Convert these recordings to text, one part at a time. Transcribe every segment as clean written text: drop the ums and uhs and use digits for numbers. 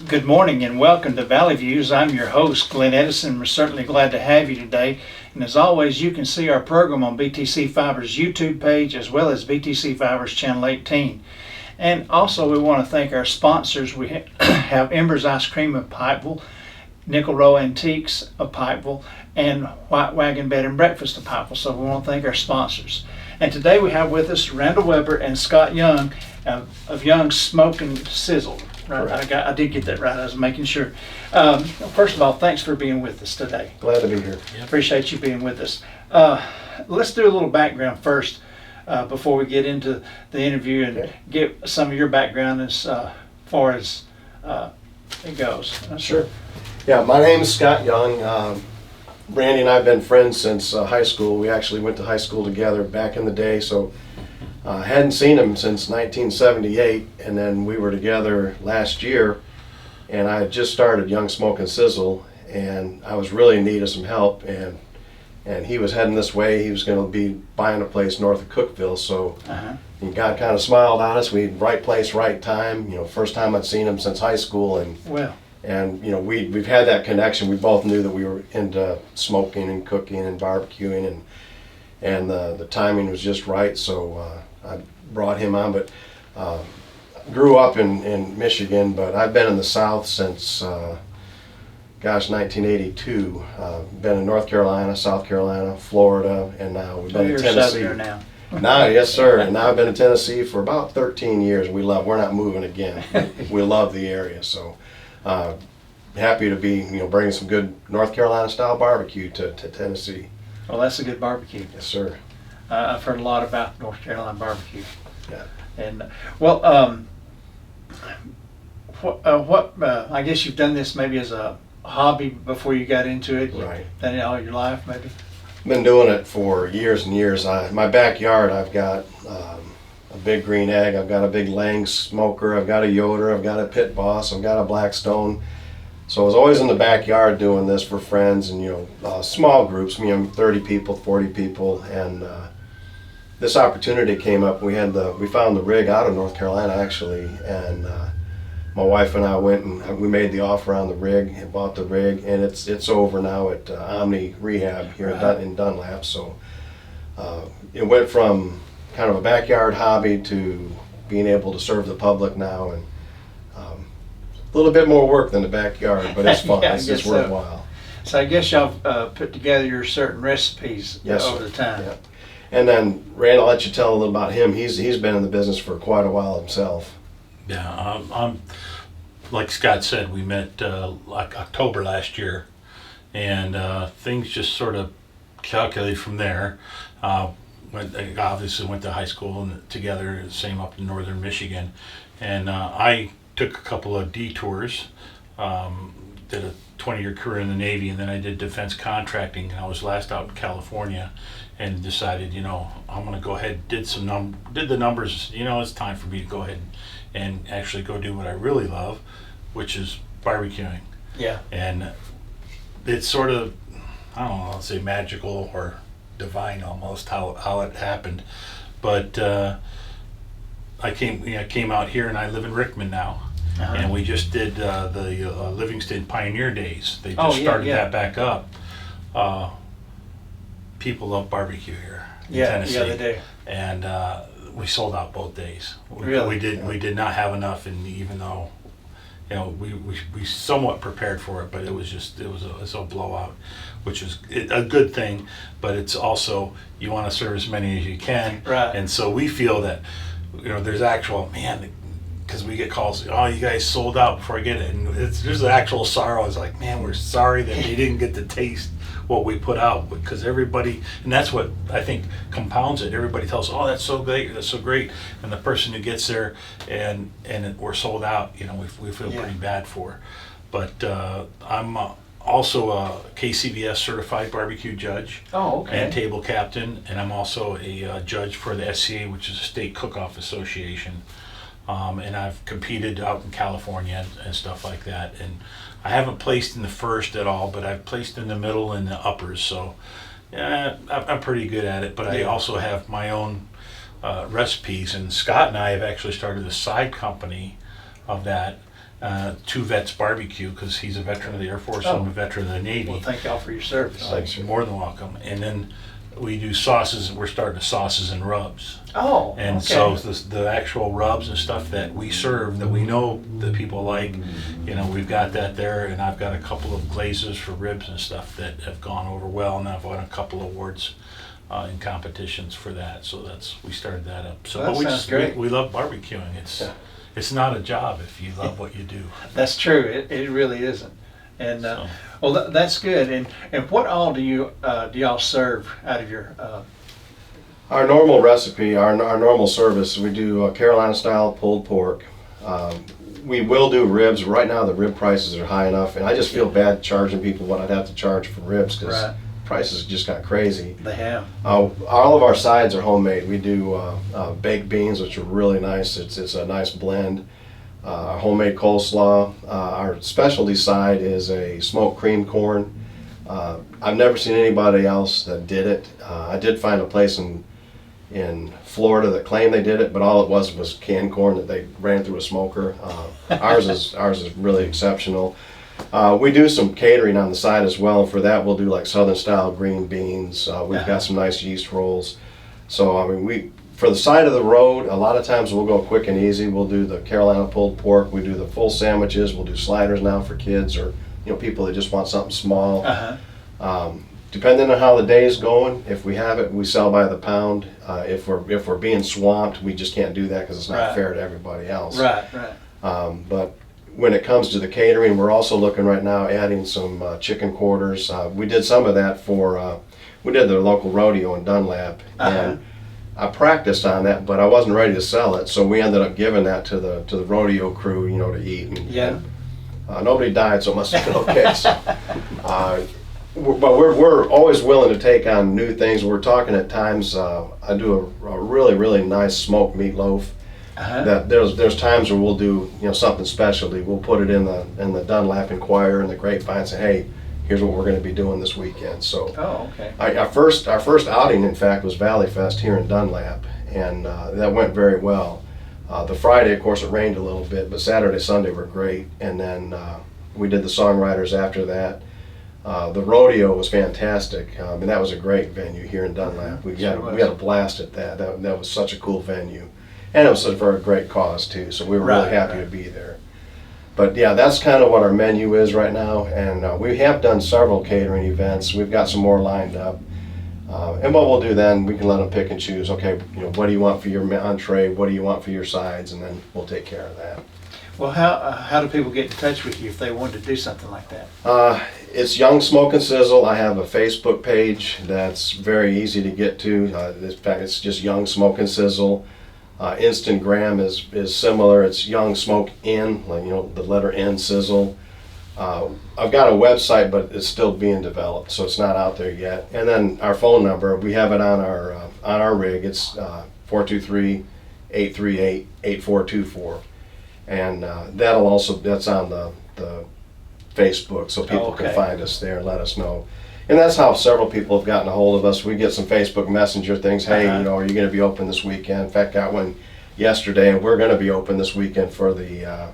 Good morning and welcome to Valley Views. I'm your host, Glenn Edison. We're certainly glad to have you today. And as always, you can see our program on BTC Fiber's YouTube page as well as BTC Fiber's Channel 18. And also we want to thank our sponsors. We have Embers Ice Cream of Pikeville, Nickel Row Antiques of Pikeville, and White Wagon Bed and Breakfast of Pikeville. So we want to thank our sponsors. And today we have with us Randall Weber and Scott Young of Young's Smoke and Sizzle. Right, I did get that right. I was making sure. First of all, thanks for being with us today. Glad to be here. Appreciate you being with us. Let's do a little background first before we get into the interview and get some of your background as far as it goes. Sure. Yeah, my name is Scott Young. Randy and I have been friends since high school. We actually went to high school together back in the day, so hadn't seen him since 1978, and then we were together last year, and I had just started Young Smoke and Sizzle, and I was really in need of some help, and he was heading this way. He was going to be buying a place north of Cookville, so God kind of smiled on us. We right place, right time. You know, first time I'd seen him since high school, and you know, we've had that connection. We both knew that we were into smoking and cooking and barbecuing, and the timing was just right, so I brought him on. But grew up in Michigan, but I've been in the South since 1982. Been in North Carolina, South Carolina, Florida, and now we've been in Tennessee. Now. Now, yes, sir. And now I've been in Tennessee for about 13 years. We're not moving again. We love the area, so happy to be bringing some good North Carolina style barbecue to Tennessee. Well, that's a good barbecue. Yes, sir. I've heard a lot about North Carolina barbecue. Yeah. And I guess you've done this maybe as a hobby before you got into it. Right. Done it all your life, maybe. Been doing it for years and years. My backyard, I've got a big green egg. I've got a big Lang smoker. I've got a Yoder. I've got a Pit Boss. I've got a Blackstone. So I was always in the backyard doing this for friends and small groups. 30 people, 40 people, and this opportunity came up. We found the rig out of North Carolina actually, and my wife and I went and we made the offer on the rig and bought the rig, and it's over now at Omni Rehab here in Dunlap. So it went from kind of a backyard hobby to being able to serve the public now, and a little bit more work than the backyard, but it's fun. It's worthwhile. So I guess y'all put together your certain recipes over the time. Yeah. And then Randall, I'll let you tell a little about him. He's been in the business for quite a while himself. Yeah, I'm like Scott said, we met like October last year, and things just sort of calculated from there. Obviously went to high school together, same up in northern Michigan, and I took a couple of detours, did a 20-year career in the Navy, and then I did defense contracting, and I was last out in California and decided, I'm going to go ahead, did the numbers, it's time for me to go ahead and actually go do what I really love, which is barbecuing. Yeah. And it's sort of, I don't know, I'll say magical or divine almost how it happened. But I came out here, and I live in Rickman now. And we just did the Livingston Pioneer Days. They just started that back up. People love barbecue here in Tennessee. Yeah, they do. And we sold out both days. Really? We did not have enough, and even though we somewhat prepared for it, but it was a blowout, which is a good thing. But it's also, you want to serve as many as you can, right? And so we feel that there's actual because we get calls, oh, you guys sold out before I get it, and there's an actual sorrow. It's like, man, we're sorry that they didn't get to taste what we put out, because everybody, and that's what I think compounds it. Everybody tells, oh, that's so great, and the person who gets there and we're sold out, we feel pretty bad for. But I'm also a KCBS certified barbecue judge and table captain, and I'm also a judge for the SCA, which is a State Cook-Off Association. And I've competed out in California and stuff like that. And I haven't placed in the first at all, but I've placed in the middle and the uppers. So I'm pretty good at it. But I also have my own recipes. And Scott and I have actually started a side company of that. to Vets Barbecue, because he's a veteran of the Air Force, Oh. I'm a veteran of the Navy. Well, thank y'all for your service. Thanks. You're more than welcome. And then we do sauces. We're starting to sauces and rubs. Oh, And okay. so the actual rubs and stuff that we serve, that we know that people like, we've got that there. And I've got a couple of glazes for ribs and stuff that have gone over well, and I've won a couple of awards in competitions for that. So we started that up. So Well, that but sounds great. we love barbecuing. It's not a job if you love what you do. That's true. It really isn't. And So. well, that's good. And what all do y'all serve out of your? Our normal recipe, our normal service, we do Carolina style pulled pork. We will do ribs. Right now the rib prices are high enough, and I just feel bad charging people what I'd have to charge for ribs, because Right. prices just got crazy. They have. All of our sides are homemade. We do baked beans, which are really nice. It's a nice blend. Our homemade coleslaw. Our specialty side is a smoked cream corn. I've never seen anybody else that did it. I did find a place in Florida that claimed they did it, but all it was canned corn that they ran through a smoker. Ours is really exceptional. We do some catering on the side as well, and for that we'll do like Southern style green beans. We've got some nice yeast rolls. So I mean, for the side of the road, a lot of times we'll go quick and easy. We'll do the Carolina pulled pork. We do the full sandwiches. We'll do sliders now for kids, or people that just want something small. Depending on how the day is going, if we have it, we sell by the pound. If we're being swamped, we just can't do that because it's not Right. fair to everybody else. Right. But when it comes to the catering, we're also looking right now adding some chicken quarters. We did some of that we did the local rodeo in Dunlap, and I practiced on that, but I wasn't ready to sell it, so we ended up giving that to the rodeo crew, to eat. And nobody died, so it must have been okay. So, but we're always willing to take on new things. We're talking at times. I do a really nice smoked meatloaf. That there's times where we'll do something specialty. We'll put it in the Dunlap Inquirer and the Grapevine and say, hey, here's what we're going to be doing this weekend. So Okay. our first outing, in fact, was Valley Fest here in Dunlap, and that went very well. The Friday, of course, it rained a little bit, but Saturday, Sunday were great, and then we did the songwriters after that. The rodeo was fantastic, and that was a great venue here in Dunlap. We had a blast at that. That was such a cool venue, and it was for a great cause too. So we were really happy to be there. But yeah, that's kind of what our menu is right now, and we have done several catering events. We've got some more lined up, and what we'll do then, we can let them pick and choose. Okay, what do you want for your entree? What do you want for your sides? And then we'll take care of that. Well, how do people get in touch with you if they wanted to do something like that? It's Young Smoke and Sizzle. I have a Facebook page that's very easy to get to. In fact, it's just Young Smoke and Sizzle. Instagram is similar. It's Young Smoke N, like the letter N, Sizzle. I've got a website, but it's still being developed, so it's not out there yet. And then our phone number, we have it on our rig. It's 423-838-8424. And that's on the Facebook, so people can find us there and let us know. And that's how several people have gotten a hold of us. We get some Facebook Messenger things. Hey, are you going to be open this weekend? In fact, got one yesterday, and we're going to be open this weekend for the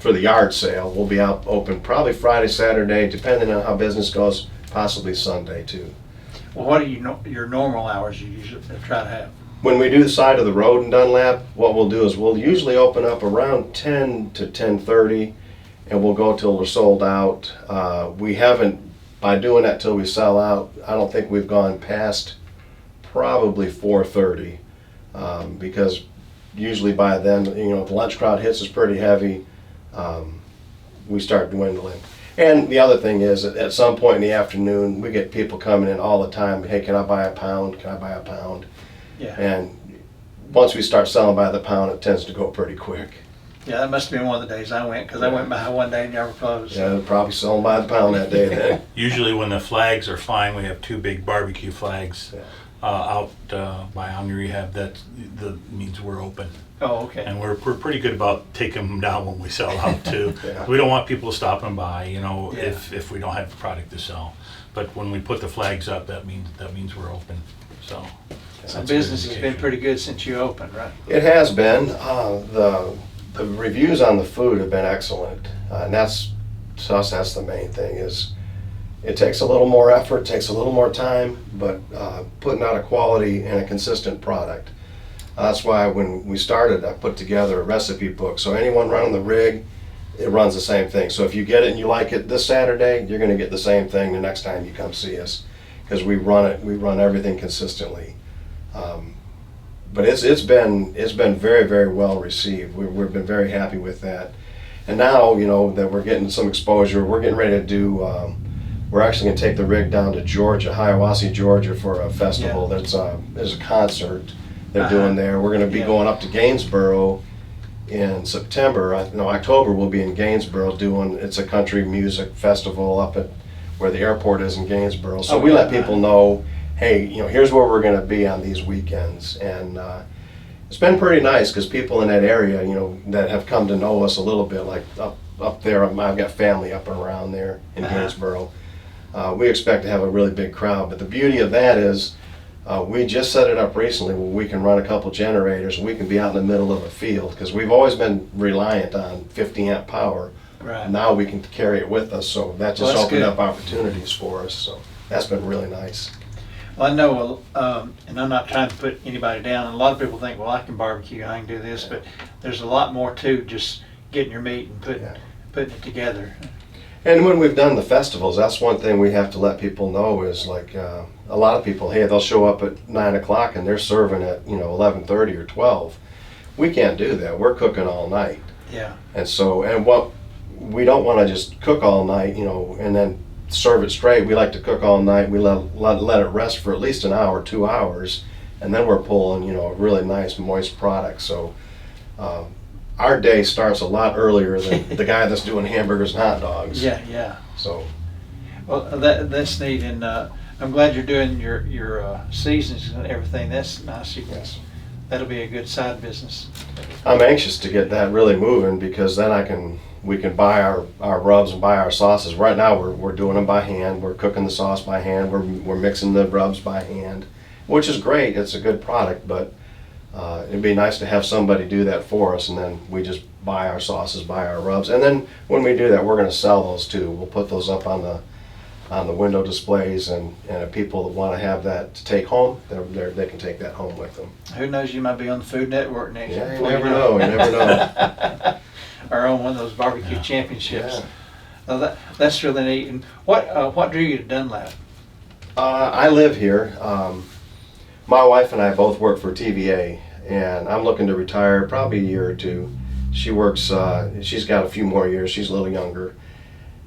yard sale. We'll be out open probably Friday, Saturday, depending on how business goes, possibly Sunday too. Well, what are your normal hours you usually try to have? When we do the side of the road in Dunlap, what we'll do is we'll usually open up around 10 to 10:30, and we'll go till we're sold out. We haven't, by doing that till we sell out, I don't think we've gone past probably 4:30, because usually by then, if the lunch crowd hits us pretty heavy, we start dwindling. And the other thing is that at some point in the afternoon, we get people coming in all the time. Hey, can I buy a pound? Can I buy a pound? Yeah. And once we start selling by the pound, it tends to go pretty quick. Yeah, that must have been one of the days I went, because I went by one day and never closed. Yeah, they're probably selling by the pound that day then. Usually when the flags are flying, we have two big barbecue flags Yeah. out by Omni Rehab. That means we're open. Oh, okay. And we're pretty good about taking them down when we sell out too. Yeah. We don't want people stopping by, if we don't have the product to sell. But when we put the flags up, that means we're open. So So business has been pretty good since you opened, right? It has been. The reviews on the food have been excellent, and that's, to us, that's the main thing. Is it takes a little more effort, takes a little more time, but putting out a quality and a consistent product. That's why when we started, I put together a recipe book. So anyone running the rig, it runs the same thing. So if you get it and you like it this Saturday, you're going to get the same thing the next time you come see us, because we run everything consistently. But it's been very, very well received. We've been very happy with that. And now, you know, that we're getting some exposure, we're getting ready to do, we're actually going to take the rig down to Georgia, Hiawassee, Georgia, for a festival. There's a concert they're doing there. We're going to be going up to Gainesboro in September. No, October we'll be in Gainesboro doing, it's a country music festival up at where the airport is in Gainesboro. So we let people know, hey, you know, here's where we're going to be on these weekends. And it's been pretty nice, because people in that area, you know, that have come to know us a little bit, like up there, I've got family up and around there in Gainesboro. We expect to have a really big crowd. But the beauty of that is, we just set it up recently where we can run a couple generators and we can be out in the middle of a field, because we've always been reliant on 50 amp power. Right. Now we can carry it with us, so that just Well, opened good. up opportunities for us. So that's been really nice. Well, I know, and I'm not trying to put anybody down, and a lot of people think, well, I can barbecue, I can do this, but there's a lot more to just getting your meat and putting it together. And when we've done the festivals, that's one thing we have to let people know is, like, a lot of people, hey, they'll show up at 9 o'clock and they're serving at, you know, 11:30 or 12. We can't do that. We're cooking all night. Yeah. And so, and what we don't want to just cook all night, you know, and then serve it straight. We like to cook all night. We let it rest for at least an hour, 2 hours, and then we're pulling, you know, a really nice moist product. So our day starts a lot earlier than the guy that's doing hamburgers and hot dogs. Yeah. So Well, that's neat, and I'm glad you're doing your seasons and everything. That's nice. yes, That'll be a good side business. I'm anxious to get that really moving, because then we can buy our rubs and buy our sauces. Right now we're doing them by hand. We're cooking the sauce by hand. We're mixing the rubs by hand, which is great. It's a good product, but it'd be nice to have somebody do that for us, and then we just buy our sauces, buy our rubs. And then when we do that, we're going to sell those too. We'll put those up on the window displays, and if people that want to have that to take home, they can take that home with them. Who knows, you might be on the Food Network next year. Yeah, you before never know. You never know. Or on one of those barbecue championships. Yeah. Well, that's really neat. And what drew you to Dunlap? I live here. My wife and I both work for TVA, and I'm looking to retire probably a year or two. She works, she's got a few more years. She's a little younger.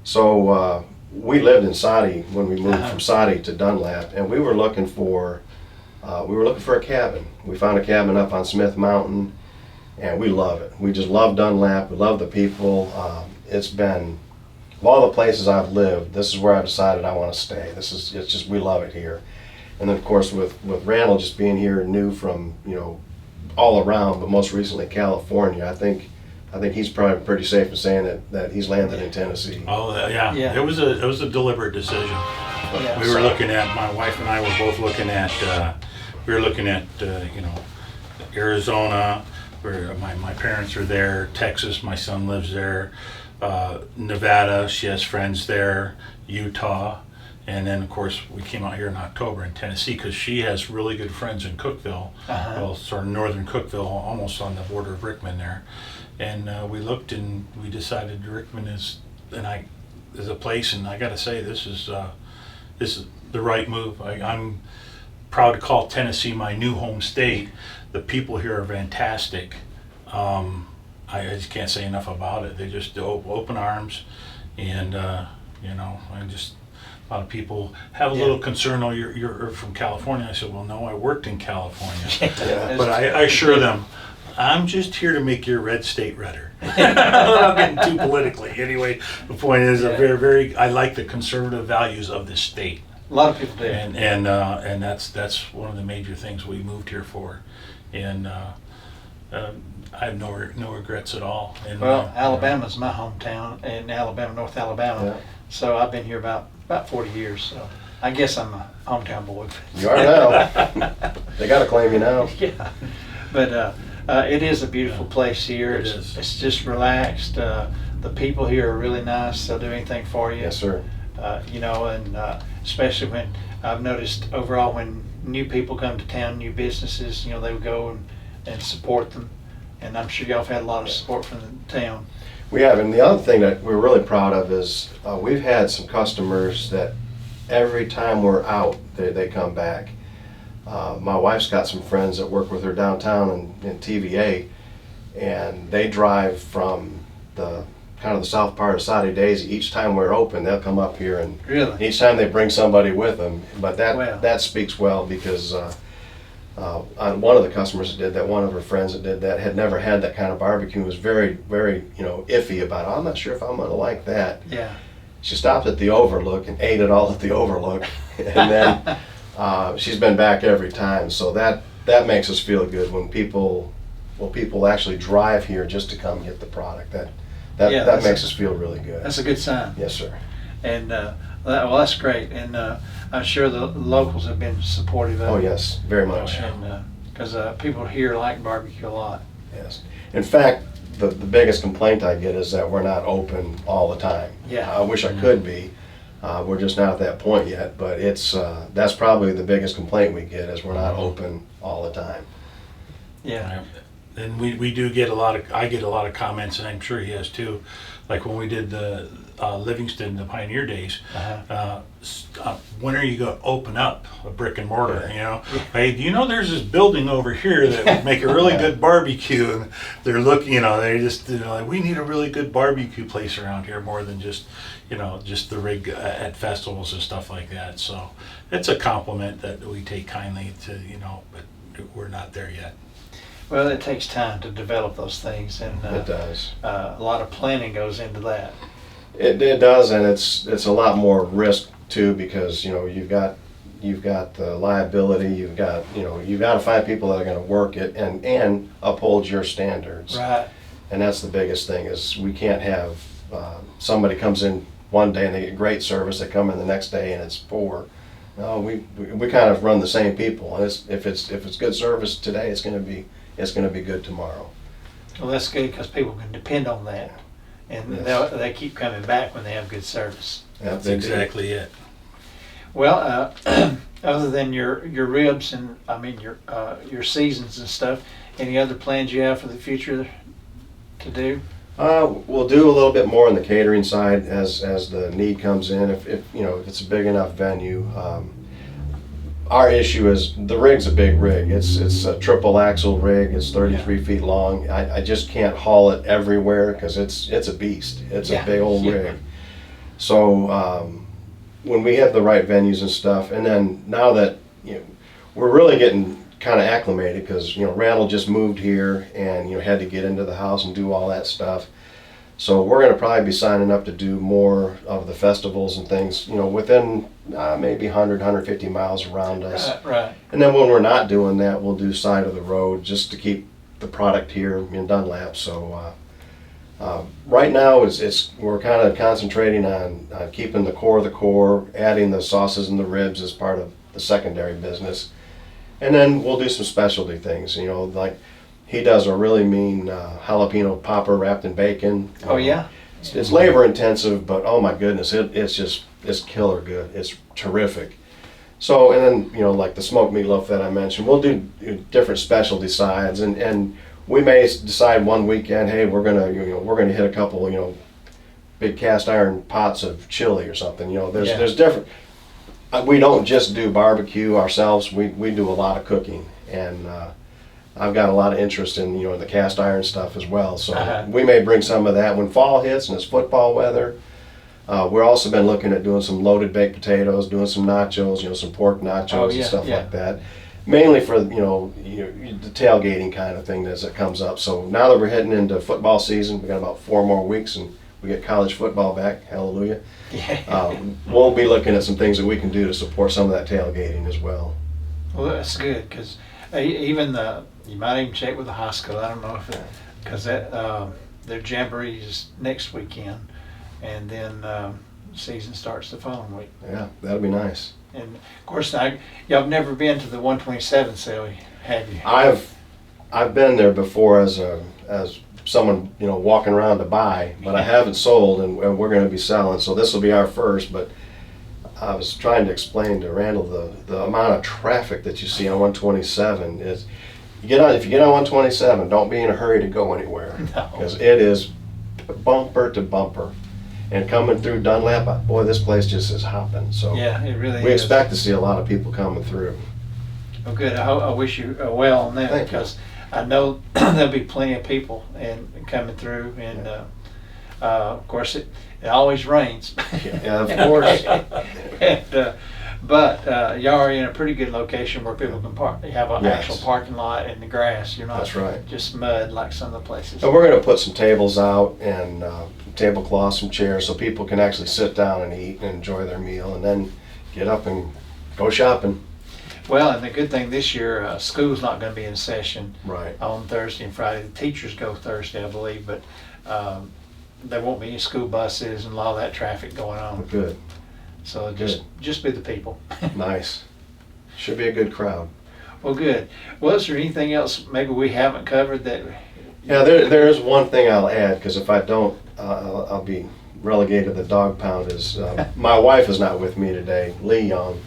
So we lived in Saudi when we moved from Saudi to Dunlap, and we were looking for a cabin. We found a cabin up on Smith Mountain, and we love it. We just love Dunlap. We love the people. It's been, of all the places I've lived, this is where I decided I want to stay. It's just, we love it here. And then of course with Randall just being here, new from, you know, all around, but most recently California, I think he's probably pretty safe in saying that he's landed in Tennessee. Oh yeah. It was a deliberate decision. Yeah, We were looking at, my wife and I were both looking at, you know, Arizona, where my parents are there, Texas, my son lives there, Nevada, she has friends there, Utah, and then of course we came out here in October in Tennessee because she has really good friends in Cookeville, well, sort of northern Cookeville, almost on the border of Rickman there. And we looked and we decided Rickman is a place, and I got to say this is the right move. I'm proud to call Tennessee my new home state. The people here are fantastic. I just can't say enough about it. They just open arms, and you know, a lot of people have a little concern. Oh, you're from California. I said, well, no, I worked in California, but I assure them, I'm just here to make your red state redder. I'm getting too politically. Anyway, the point is, I like the conservative values of this state. A lot of people do. And that's one of the major things we moved here for. And I have no regrets at all. And, well, Alabama's my hometown, in Alabama, North Alabama. Yeah. So I've been here about 40 years. So I guess I'm a hometown boy. You are now. They got to claim you now. Yeah. But It is a beautiful place here. It is. It's just relaxed. The people here are really nice. They'll do anything for you. Yes, sir. You know, and especially when I've noticed overall when new people come to town, new businesses, you know, they would go and support them. And I'm sure y'all have had a lot of support from the town. We have, and the other thing that we're really proud of is we've had some customers that every time we're out, they come back. My wife's got some friends that work with her downtown in TVA, and they drive from the kind of the south part of Saudi Daisy. Each time we're open, they'll come up here, and Really? each time they bring somebody with them. But Wow. that speaks well because one of the customers that did that, one of her friends that did that, had never had that kind of barbecue, and was very, very, iffy about it. I'm not sure if I'm going to like that. Yeah. She stopped at the Overlook and ate it all at the Overlook, and then she's been back every time. So that makes us feel good when people actually drive here just to come get the product. That makes us feel really good. That's a good sign. Yes, sir. And that's great. And I'm sure the locals have been supportive of Oh it. yes, very much. And because people here like barbecue a lot. Yes. In fact, the biggest complaint I get is that we're not open all the time. Yeah. I wish I could be. We're just not at that point yet. But that's probably the biggest complaint we get is we're not open all the time. Yeah. And we do get I get a lot of comments, and I'm sure he has too, like when we did the Livingston, the Pioneer Days, when are you going to open up a brick and mortar, you know? Hey, do you know there's this building over here that would make a really good barbecue? And they're looking, they just, like, we need a really good barbecue place around here more than just, just the rig at festivals and stuff like that. So it's a compliment that we take kindly to, but we're not there yet. Well, it takes time to develop those things, and It does. A lot of planning goes into that. It does, and it's a lot more risk too, because you've got the liability, you've got to find people that are going to work it and uphold your standards. Right. And that's the biggest thing is we can't have somebody comes in one day and they get great service, they come in the next day and it's poor. No, we kind of run the same people, and if it's good service today, it's going to be good tomorrow. Well, that's good because people can depend on that, and Yes. they keep coming back when they have good service. Yeah, That's they do. exactly it. Well, other than your ribs and your seasons and stuff, any other plans you have for the future to do? We'll do a little bit more on the catering side as the need comes in. If it's a big enough venue. Our issue is the rig's a big rig. It's a triple axle rig. It's 33 feet long. I just can't haul it everywhere because it's a beast. It's a big old rig. So when we have the right venues and stuff, and then now that we're really getting kind of acclimated because Randall just moved here and had to get into the house and do all that stuff. So we're going to probably be signing up to do more of the festivals and things, within maybe 100, 150 miles around us. Right. And then when we're not doing that, we'll do side of the road just to keep the product here in Dunlap. So right now we're kind of concentrating on keeping the core, adding the sauces and the ribs as part of the secondary business. And then we'll do some specialty things, like he does a really mean jalapeno popper wrapped in bacon. Oh yeah. It's labor intensive, but oh my goodness, it's killer good. It's terrific. So, and then like the smoked meatloaf that I mentioned, we'll do different specialty sides, and we may decide one weekend, hey, we're gonna hit a couple big cast iron pots of chili or something. There's different. We don't just do barbecue ourselves. We do a lot of cooking, and I've got a lot of interest in the cast iron stuff as well. So we may bring some of that when fall hits and it's football weather. We've also been looking at doing some loaded baked potatoes, doing some nachos, some pork nachos and stuff like that. Mainly for the tailgating kind of thing as it comes up. So now that we're heading into football season, we got about 4 more weeks and we get college football back. Hallelujah. We'll be looking at some things that we can do to support some of that tailgating as well. Well, that's good because even you might even check with the high school. I don't know if because their jamboree is next weekend, and then season starts the following week. Yeah, that'll be nice. And of course, y'all have never been to the 127 sale, have you? I've been there before as someone, walking around to buy, but I haven't sold, and we're going to be selling. So this will be our first. But I was trying to explain to Randall the amount of traffic that you see on 127 is. If you get on 127, don't be in a hurry to go anywhere, because it is bumper to bumper. And coming through Dunlap, boy, this place just is hopping. So Yeah, it really we is. expect to see a lot of people coming through. Well, good. I wish you well on that, Thank you. because I know there'll be plenty of people and coming through, and of course it always rains. Yeah, of course. And, but y'all are in a pretty good location where people can park. You have an Yes. actual parking lot in the grass. You're not That's right. just mud like some of the places. So we're going to put some tables out and tablecloths, some chairs, so people can actually sit down and eat and enjoy their meal, and then get up and go shopping. Well, and the good thing this year, school's not going to be in session Right. on Thursday and Friday. The teachers go Thursday, I believe, but there won't be any school buses and a lot of that traffic going on. Good. So just be the people. Nice. Should be a good crowd. Well, good. Well, is there anything else maybe we haven't covered that? Yeah, there is one thing I'll add, because if I don't, I'll be relegated to the dog pound. Is my wife is not with me today, Lee Young.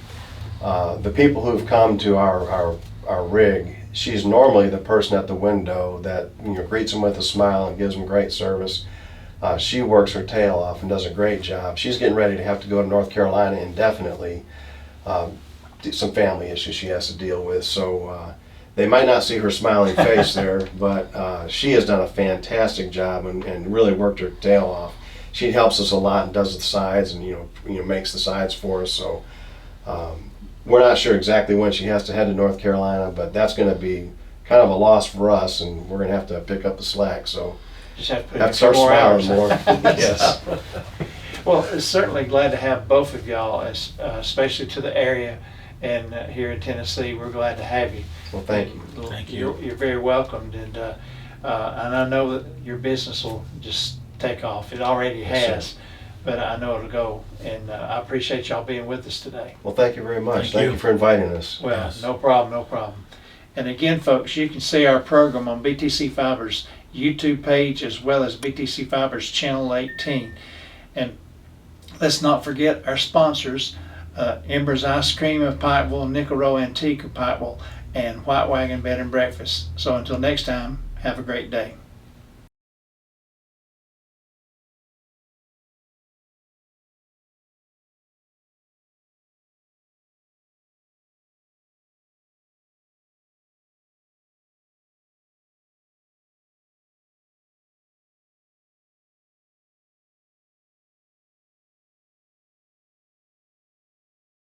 The people who've come to our rig, she's normally the person at the window that greets them with a smile and gives them great service. She works her tail off and does a great job. She's getting ready to have to go to North Carolina indefinitely. Some family issues she has to deal with, so they might not see her smiling face there, but she has done a fantastic job and really worked her tail off. She helps us a lot and does the sides, and makes the sides for us. So we're not sure exactly when she has to head to North Carolina, but that's going to be kind of a loss for us, and we're going to have to pick up the slack. So Just have to put have in to a few start more hours. smiling more. Yes. Well, certainly glad to have both of y'all, especially to the area and here in Tennessee. We're glad to have you. Well, thank you. Thank you. You're very welcomed, and I know that your business will just take off. It already Yes, sir. has, but I know it'll go. And I appreciate y'all being with us today. Well, thank you very much. Thank Thank you. you for inviting us. Well, Yes. no problem, no problem. And again, folks, you can see our program on BTC Fiber's YouTube page as well as BTC Fiber's Channel 18. And let's not forget our sponsors, Ember's Ice Cream of Pikeville, Nickel Row Antique of Pikeville, and White Wagon Bed and Breakfast. So until next time, have a great day.